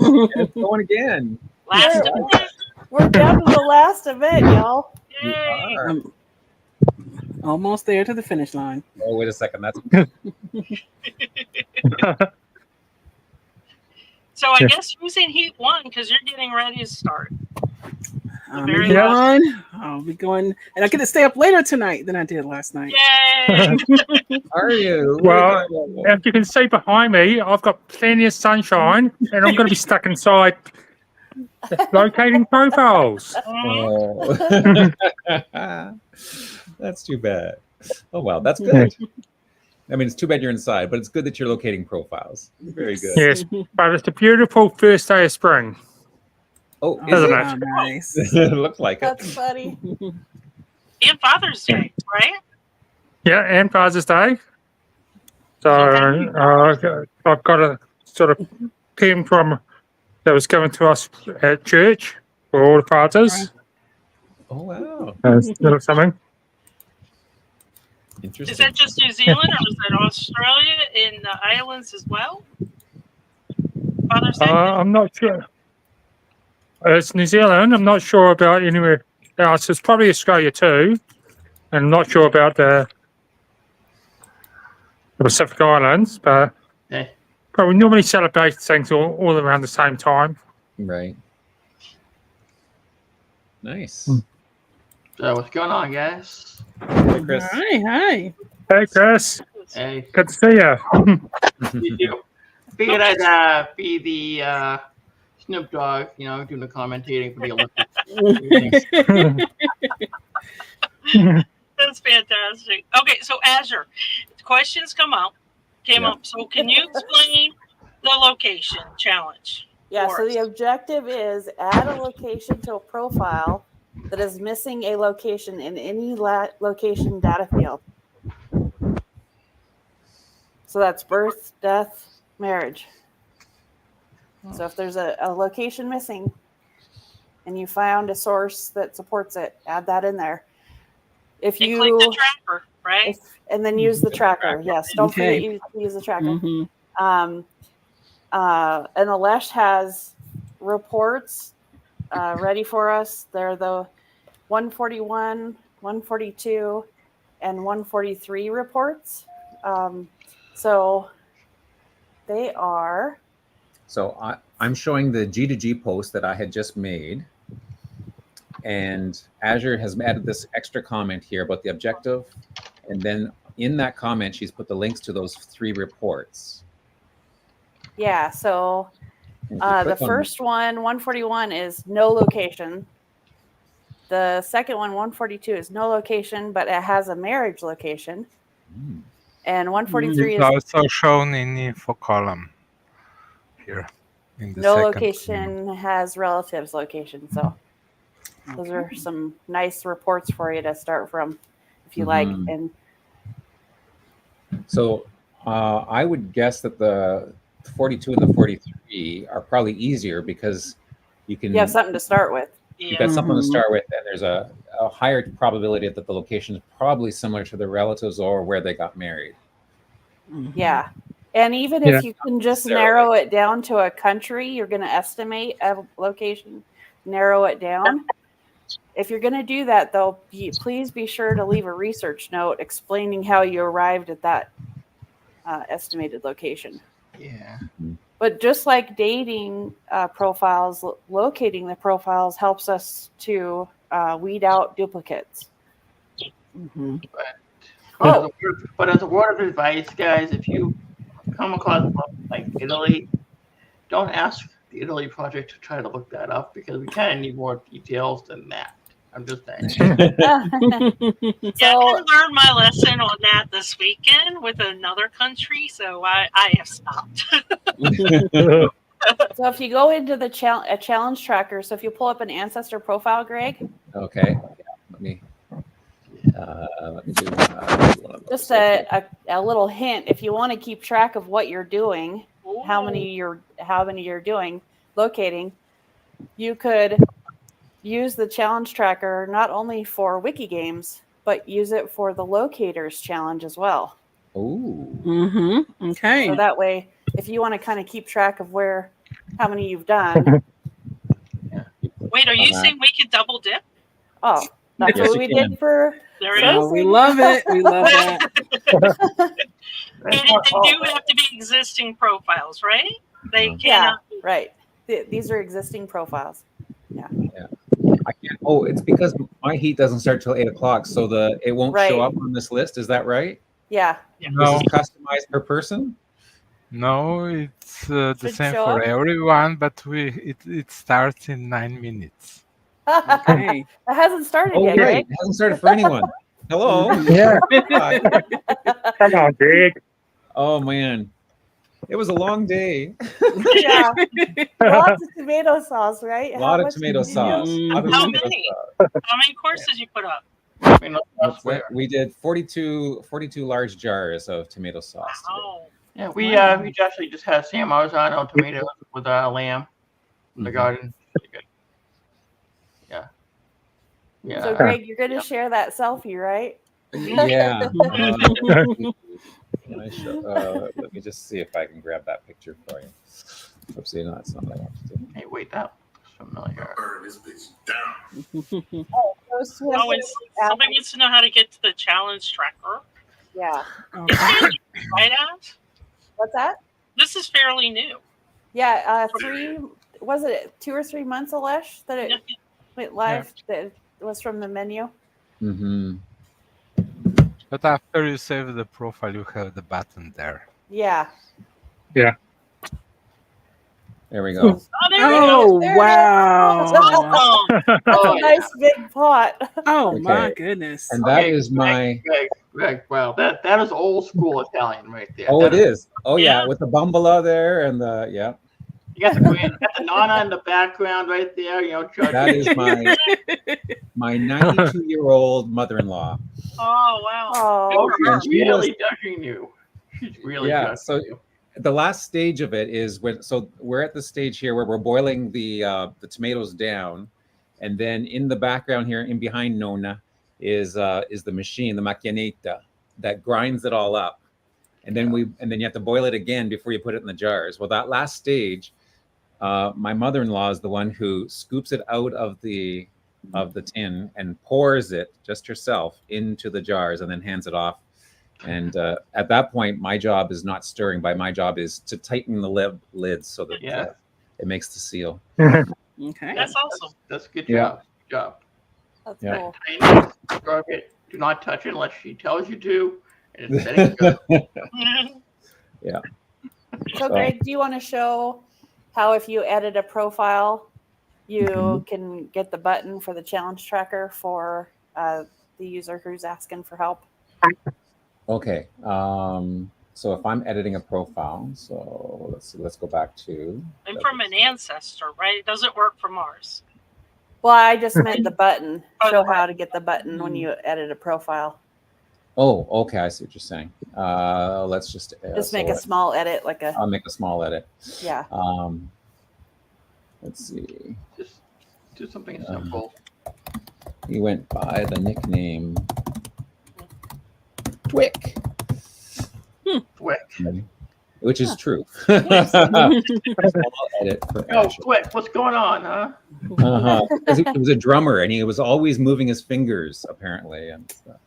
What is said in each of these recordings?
It's going again. Last event. We're down to the last event, y'all. You Yay. are. I'm almost there to the finish line. Oh, wait a second. That's So I guess who's in Heat 1 because you're getting ready to start. I'm very in last- one. I'll be going, and I get to stay up later tonight than I did last night. Yay! are you? Well, as you can see behind me, I've got plenty of sunshine, and I'm going to be stuck inside locating profiles. Mhm. Oh. That's too bad. Oh, well, that's good. I mean, it's too bad you're inside, but it's good that you're locating profiles. Very good. Yes, but it's a beautiful first day of spring. Oh, Isn't is it? Oh, nice. it? Looks like it. That's funny. And Father's Day, right? Yeah, and Father's Day. So I've got a sort of pen from that was given to us at church for all the fathers. Oh, wow. Little something. Interesting. Is that just New Zealand or is that Australia and the islands as well? Father's Day? I'm not sure. It's New Zealand. I'm not sure about anywhere else. It's probably Australia too. And I'm not sure about the Pacific Islands, but we normally celebrate things all around the same time. Right. Nice. So what's going on, guys? Hey, Chris. Hi. Hey, Chris. Hey, Good to see you. you do. Figured I'd be the Snoop Dogg, doing the commentating for the Olympics. That's fantastic. Okay, so Azure, questions came up. So can you explain the location challenge? Yeah, for so us? the objective is add a location to a profile that is missing a location in any location data field. So that's birth, death, marriage. So if there's a location missing and you found a source that supports it, add that in there. If And you click the tracker, right? and then use the tracker. Yes, don't Okay. forget to use the tracker. Mhm. And Alesh has reports ready for us. They're the 141, 142, and 143 reports. So they are. So I'm showing the G2G post that I had just made. And Azure has added this extra comment here about the objective. And then in that comment, she's put the links to those 3 reports. Yeah, so And if you the click on- first one, 141, is no location. The second one, 142, is no location, but it has a marriage location. Hmm. And 143 It's is also shown in the info column here. In the no second location has relatives location. So those are some nice reports for you to start from if you like. Mhm. And So I would guess that the 42 and the 43 are probably easier because you can you have something to start with. you've got Yeah. something to Mhm. start with, and there's a higher probability that the location is probably similar to the relatives or where they got married. Mhm. Yeah. And even Yeah. if you can just Necessarily. narrow it down to a country, you're going to estimate a location, narrow it down. If you're going to do that, though, please be sure to leave a research note explaining how you arrived at that estimated location. Yeah. But just like dating profiles, locating the profiles helps us to weed out duplicates. Mhm. But as a word of advice, guys, if you come across like Italy, don't ask the Italy project to try to look that up because we kind of need more details than that. I'm just saying. Yeah, I So learned my lesson on that this weekend with another country, so I have stopped. So if you go into the a challenge tracker, so if you pull up an ancestor profile, Greg, Okay. Let me do one of those. just a little hint. If you want to keep track of what you're doing, how many you're doing, locating, you could use the challenge tracker not only for wiki games, but use it for the locators challenge as well. Ooh. Mhm. Okay. So that way, if you want to kind of keep track of where how many you've done. Wait, are you Okay. saying we could double dip? Oh, that's Yes, what you we can. did for. There it Oh, is. we love it. We love that. And That's they not all. do have to be existing profiles, right? They Yeah. Yeah, cannot. right. These are existing profiles. I can't. Oh, it's because my heat doesn't start till 8 o'clock, so it won't show Right. up on this list. Is that right? Yeah. No, Is this customized per person? no, it's the Should same show for up. everyone, but it starts in 9 minutes. Okay. It hasn't started Oh, yet, right. Greg. It hasn't started for anyone. Hello. Yeah. Hi. Come on, Greg. Oh man, it was a long day. Yeah. Lots of tomato sauce, right? A How lot of much tomato did you do? sauce. Lot of How tomato many? sauce. How many courses you put up? You know, What's elsewhere. that? We did 42 large jars of tomato sauce today. Wow. Yeah, we actually just had Sam Marzano tomatoes with lamb in the Mhm. garden. Pretty good. Yeah. Yeah. So, Greg, you're going to share that selfie, right? Yeah. Can I show, let me just see if I can grab that picture for you. Oopsie, no, that's not what I want to do. Hey, wait, that looks familiar. Burn this bitch down. Those who have Oh, it's, somebody wants to know how to get to the challenge tracker. yeah. It's fairly new, right, Ash? What's that? This is fairly new. Yeah. 2 or 3 months, Alesh, that it went live? That it was from the menu? Mm-hmm. But after you save the profile, you have the button there. Yeah. There we go. Oh, there we go. Oh, There it is. wow. Awesome. That's Oh, a nice big pot. Oh, my Okay. goodness. And that Okay, is my. Greg, wow, that is old school Italian right there. Oh, That it is. Oh, yeah, Yeah. with the bambola there and the yeah. You got the nana in the background right there. You know, judging. That is my 92-year-old mother-in-law. Oh, wow. Oh. Good for her. She's really judging you. She's really Yeah, judging so- you. The last stage of it is we're at the stage here where we're boiling the tomatoes down, and then in the background here, in behind Nona, is the machine, the macchianetta, that grinds it all up, and then you have to boil it again before you put it in the jars. Well, that last stage, my mother-in-law is the one who scoops it out of the tin and pours it just herself into the jars and then hands it off. And at that point, my job is not stirring. My job is to tighten the lid so that it makes the seal. Okay. That's awesome. That's good Yeah. job. Good job. That's Yeah. cool. Do not touch it unless she tells you to. And it's setting good. So, Greg, do you want to show how if you edit a profile, you can get the button for the challenge tracker for the user who's asking for help? Okay. So if I'm editing a profile, so let's see. Let's go back to. I'm from an ancestor, right? It doesn't work for Mars. Well, I just meant the button. Oh, Show the how to get the button when you edit a profile. Oh, okay. I see what you're saying. Let's just. Just make a small edit, like a I'll make a small edit. yeah. Let's see. Just do something simple. He went by the nickname Twick. Quick. Which is true. Small edit for Oh, Asher. quick. What's going on, huh? Uh-huh. 'Cause he was a drummer and he was always moving his fingers, apparently. And stuff.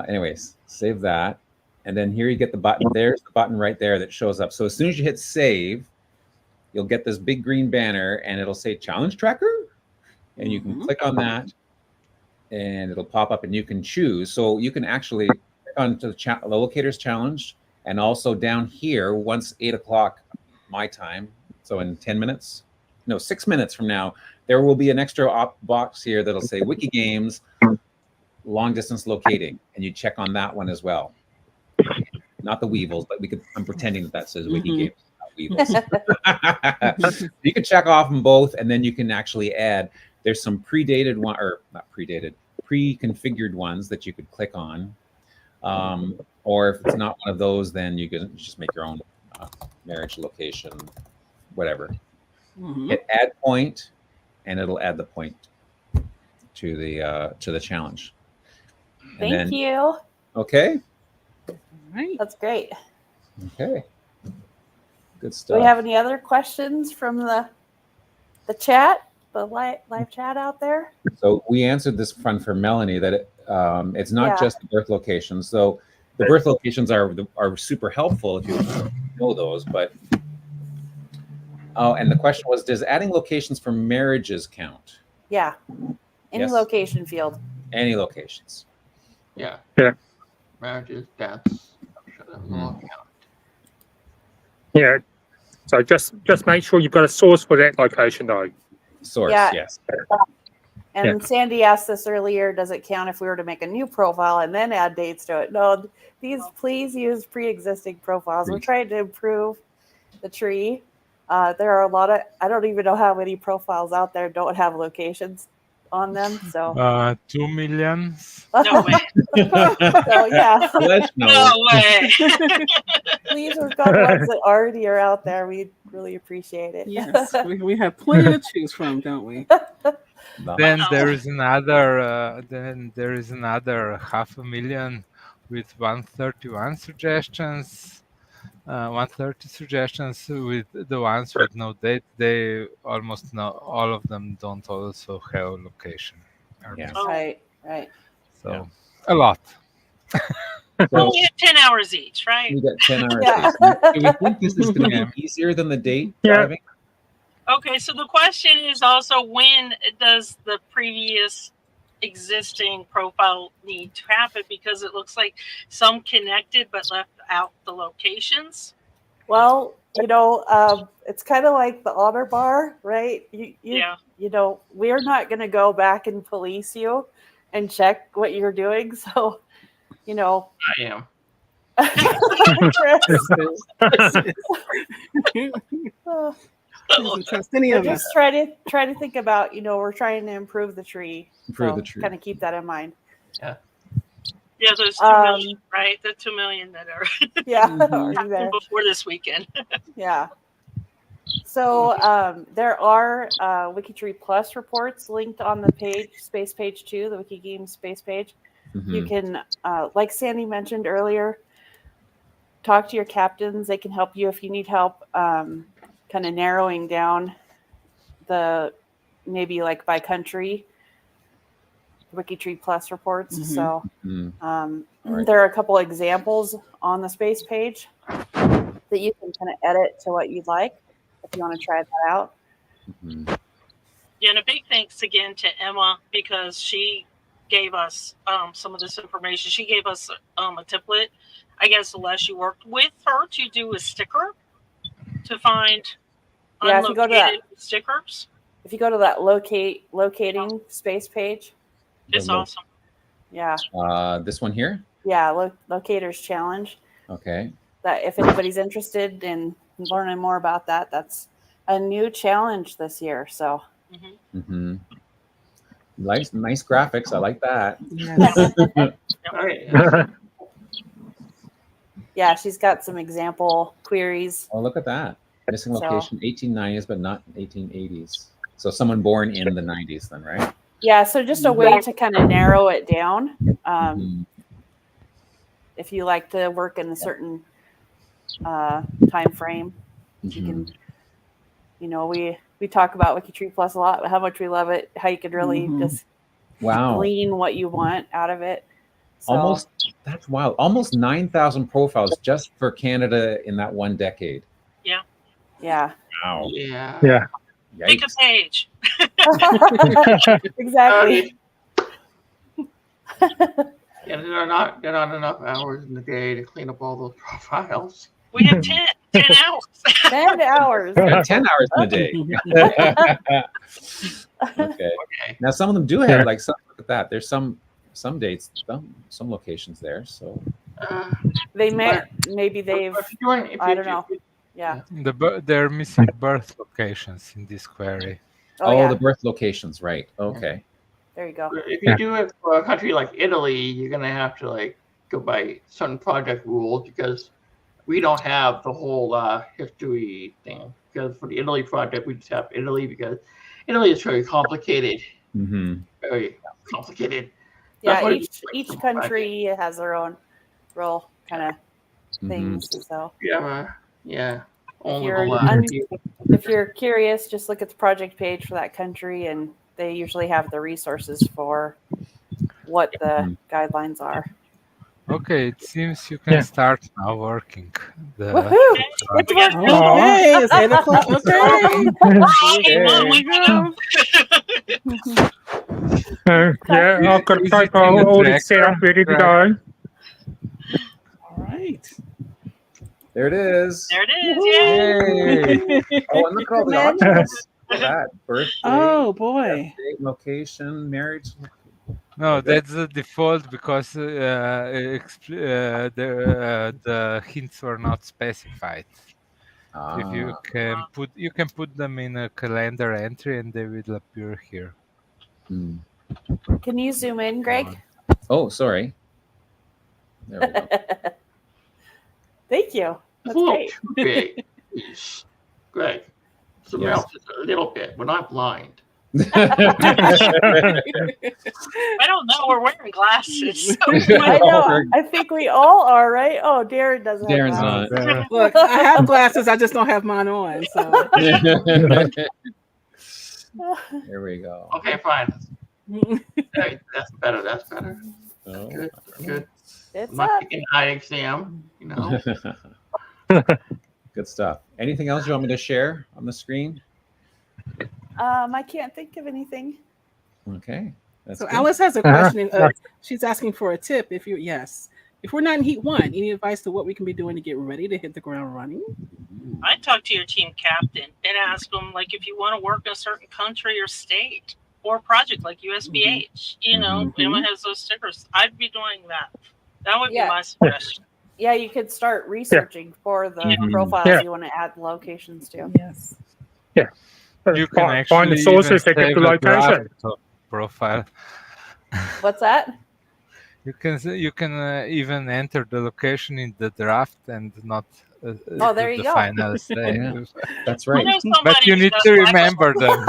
Anyways, save that. And then here you get the button. There's the button right there that shows up. So as soon as you hit save, you'll get this big green banner and it'll say challenge tracker. And you can click on that and it'll pop up and you can choose. So you can actually click on to the locators challenge. And also down here, once 8 o'clock my time, so in 6 minutes from now, there will be an extra box here that'll say Wiki Games long distance locating, and you check on that one as well. Not the Weevils, but I'm pretending that says Wiki Games, not Weevils. You can check off them both, and then you can actually add. There's some pre-configured ones that you could click on. Or if it's not one of those, then you can just make your own marriage location, whatever. Hit add point, and it'll add the point to the challenge. And Thank you. Okay. Right. That's great. Okay. Good Do stuff. we have any other questions from the chat, the live chat out there? So we answered this one for Melanie that it's not Yeah. just the birth locations. So the birth locations are super helpful if you know those. But and the question was, does adding locations for marriages count? Yeah. Any Yes. location field. Any locations? Yeah. Yeah. Marriages, deaths. I'm sure that will all count. Yeah. So just make sure you've got a source for that location, though. Source, Yeah. yes. And Sandy asked this earlier, does it count if we were to make a new profile and then add dates to it? No, please use pre-existing profiles. We're trying to improve the tree. There are a lot of, I don't even know how many profiles out there don't have locations on them. So 2 million. No way. so yeah, Let's know. No way. please, we've got ones that already are out there. We'd really appreciate it. Yes, we have plenty to choose from, don't we? Then Wow. there is another. Then there is another 500,000 with 131 suggestions. 130 suggestions with the ones with no date. They almost all of them don't also have a location. Yeah. Oh. Right. So a lot. Well, we have 10 hours each, right? We got 10 hours. Yeah. Do we think this is going to be easier than the date Yeah. driving? Okay, so the question is also, when does the previous existing profile need to happen? Because it looks like some connected but left out the locations. Well, it's kind of like the honor bar, right? Yeah. We're not going to go back and police you and check what you're doing. So, I am. Doesn't trust any of us. just try to think about, we're trying to improve the tree. Improve the tree. Kind of keep that in mind. Yeah, there's 2 million, right? The 2 million that are Yeah, already there. before this weekend. Yeah. So there are WikiTree Plus reports linked on the page, space page 2, the WikiGames space page. You can, like Sandy mentioned earlier, talk to your captains. They can help you if you need help kind of narrowing down maybe like by country WikiTree Plus reports. So there are a couple examples on the space page that you can kind of edit to what you'd like if you want to try that out. Yeah, and a big thanks again to Emma, because she gave us some of this information. She gave us a template. I guess unless you worked with her to do a sticker to find Yeah, if you go to that, stickers. If you go to that locating space page, it's awesome. Yeah. This one here? Yeah, Locators Challenge. Okay. That if anybody's interested in learning more about that, that's a new challenge this year. So. Nice graphics. I like that. Yes. Yeah, she's got some example queries. Oh, look at that. Missing location 1890s, but not 1880s. So someone born in the 90s then, right? Yeah, so just a way to kind of narrow it down. If you like to work in a certain time frame, you can, we talk about WikiTree Plus a lot, how much we love it, how you could really just glean what you want out of it. So, that's wild. Almost 9,000 profiles just for Canada in that one decade. Yeah. Yeah. Wow. Yeah. Yeah. Pick a page. Exactly. Yeah, there are not enough hours in the day to clean up all those profiles. We have 10 hours. 10 hours. 10 hours in a day. Okay. Now some of them do have look at that. There's some dates, some locations there. So maybe they've. I don't know. Yeah. They're missing birth locations in this query. Yeah. The birth locations, right? Okay. There you go. If you do it for a country like Italy, you're gonna have to go by certain project rules, because we don't have the whole history thing. Because for the Italy project, we just have Italy, because Italy is very complicated. Very complicated. Yeah, each country has their own role kind of things. So yeah. Only you're the last if you're curious, just look at the project page for that country, and they usually have the resources for what the guidelines are. Okay, it seems you can start now working. Woohoo! It's working. Okay, it's 8 o'clock. Okay. There we go. Yeah, I've got a profile already set up, ready to go. All right. There it is. There it is. Yay. Yay! Oh, and look at all the Man. options. Look at that. Birthday, Oh boy. date, location, marriage. No, that's the default because the hints were not specified. If you can put them in a calendar entry and they will appear here. Hmm. Can you zoom in, Greg? Oh, sorry. There we go. Thank you. It's That's a little great. too big. Jeez. Greg, zoom Yes. out just a little bit. We're not blind. I don't know. We're wearing glasses. I know. I think we all are, right? Oh, Darren doesn't have Darren's glasses. not. Look, I have glasses. I just don't have mine on. So. There we go. Okay, fine. Hey, that's better. That's better. Oh. Good. Good. It's I'm not up. taking an eye exam, you know. Good stuff. Anything else you want me to share on the screen? I can't think of anything. Okay. That's So good. Alice has a question. She's asking for a tip. If we're not in Heat 1, any advice to what we can be doing to get ready to hit the ground running? I'd talk to your team captain and ask them, like, if you want to work in a certain country or state or project like USBH, you know, anyone has those stickers. I'd be doing that. That would be my suggestion. Yeah, you could start researching for the profiles you want to add locations to. Yes. Yeah. You can Find actually the sources that even get the save a draft location. profile. What's that? You can even enter the location in the draft and not Oh, there you the go. final save. That's right. But you need to remember them.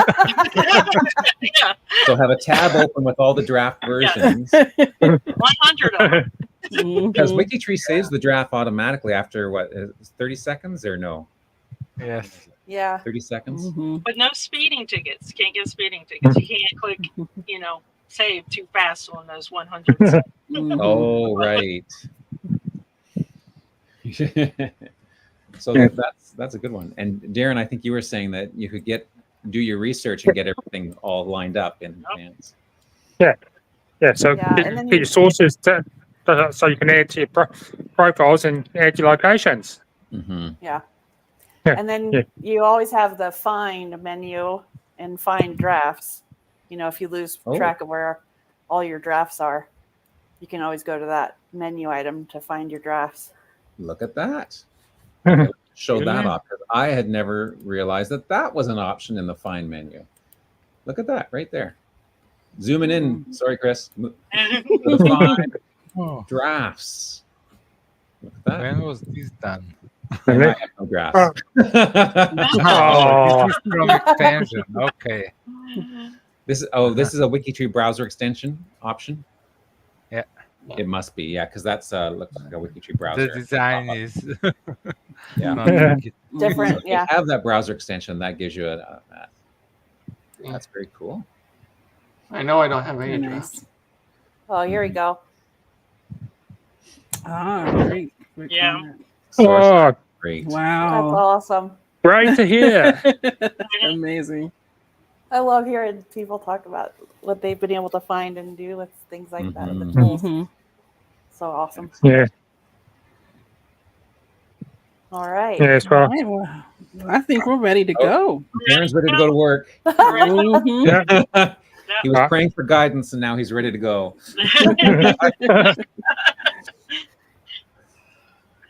Yeah, So have a tab open with all the draft versions. 100 of them. Because WikiTree saves the draft automatically after what, 30 seconds or no? Yes. Yeah. 30 seconds? But no speeding tickets. Can't get speeding tickets. You can't click, you know, save too fast on those 100s. Oh, right. So that's a good one. And Darren, I think you were saying that you could do your research and get everything all lined up in advance. Yeah. So Yeah, get, and then get your sources so you can add to your profiles and add your locations. Mm-hmm. Yeah. Yeah, And then you always have the find menu and find drafts. You know, if you lose track of where all your drafts are, you can always go to that menu item to find your drafts. Look at that. Show that off. I had never realized that was an option in the find menu. Look at that right there. Zooming in. Sorry, Chris. The find drafts. Look at that. When was this done? I have no drafts. Oh, this is from extension. Okay. This is a WikiTree browser extension option. Yeah. It must be, yeah, because that's looks like a WikiTree browser. The design is different. So if you have that browser extension, that gives you that. That's very cool. I know I don't have any drafts. Oh, here we go. Great. Yeah. Oh, great. Wow. That's awesome. Great to hear. Amazing. I love hearing people talk about what they've been able to find and do with things like that in the Mhm. tools. So awesome. Yeah. All right. Yes, well. Well, I think we're ready to go. Darren's ready to go to work. Mhm. He was praying for guidance, and now he's ready to go.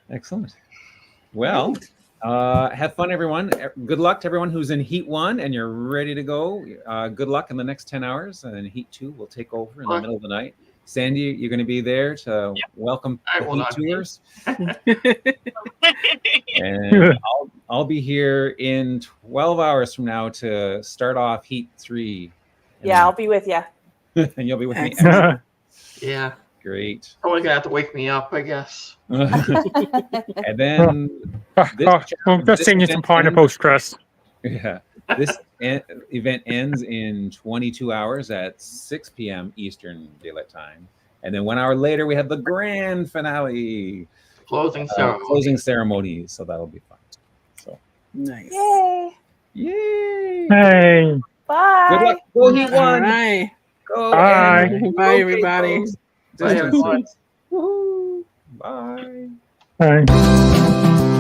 Excellent. Well, have fun, everyone. Good luck to everyone who's in Heat 1 and you're ready to go. Good luck in the next 10 hours. And then Heat 2 will take over in the middle of the night. Sandy, you're going to be there to welcome the Heat Tours. And I'll be here in 12 hours from now to start off Heat 3. Yeah, I'll be with you. And you'll be with me. Yeah. Great. Someone's going to have to wake me up, I guess. And then I'm just singing some pineapples, Chris. Yeah, this event ends in 22 hours at 6 p.m. Eastern Daylight Time, and then 1 hour later we have the grand finale, Closing ceremony. closing ceremony. So that'll be fun. So Nice. Yay! yay! Hey. Bye. Good luck. Go Heat All One. right. Go. Bye. And Bye, rotate everybody. those Bye, everyone. distances. Woohoo. Bye. Hey.